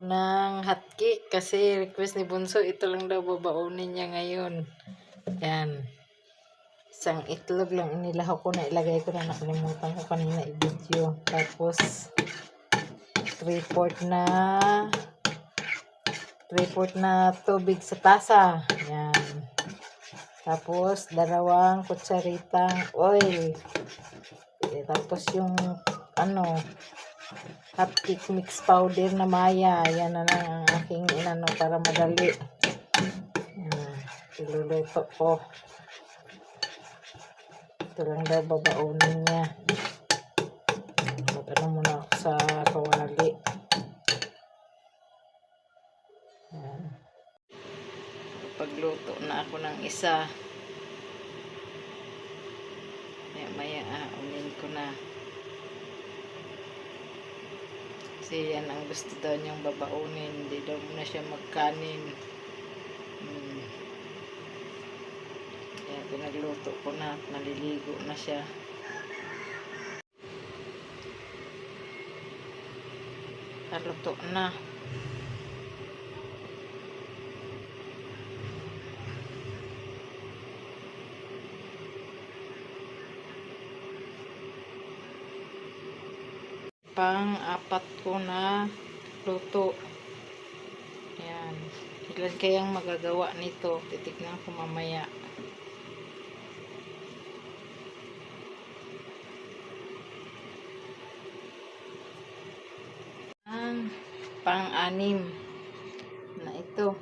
ng hotcake kasi request ni Bunso, ito lang daw babaunin niya ngayon. Yan. Isang itlog lang inilahaw ko na, ilagay ko na, nakalimutan ko kanina i-video. Tapos 3/4 na tubig sa tasa. Yan. Tapos 2 kutsaritang oil. Tapos yung hotcake mix powder na maya. Yan na lang ang aking inano para madali. Iluluto ko. Ito lang daw babaunin niya. Mag-ano muna ako sa kawali. Yan. Pagluto na ako ng isa. Maya unin ko na. Kasi yan ang gusto daw niyang babaunin. Hindi daw muna siya magkanin. Kaya pinagluto ko na at naliligo na siya. Naluto na. Pang-apat ko na luto. Ayan. Ilan kayang magagawa nito? Titignan ko mamaya. Ang pang-anim na ito.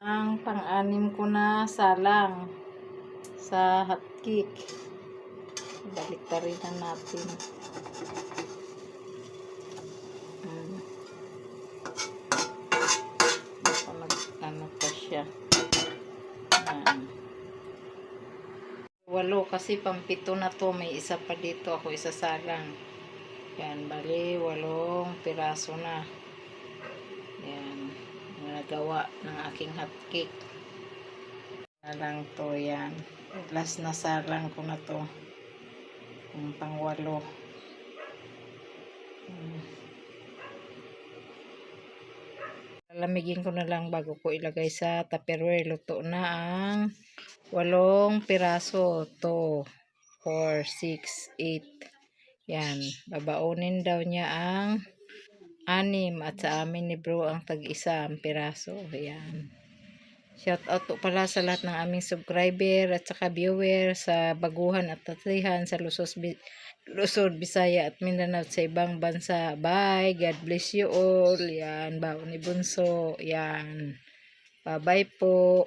Ang pang-anim ko na salang sa hotcake. Baliktarin na natin. Ano pa siya. 8 kasi pang-7 na to. May isa pa dito ako isasalang. Yan, bali 8 piraso na. Yan, nagawa ng aking hotcake. Salang to, yan. Last na salang ko na to. Yung pang-8. Lamigin ko na lang bago ko ilagay sa Tupperware. Luto na ang 8 piraso. 2, 4, 6, 8. Yan. Babaunin daw niya ang 6 at sa amin ni bro ang tag-1 piraso. Yan. Shout out po pala sa lahat ng aming subscriber at saka viewer sa Baguhan at Tatihan sa Luzon, Visaya at Mindanao at sa ibang bansa. Bye. God bless you all. Yan. Baon ni Bunso. Yan. Bye-bye po.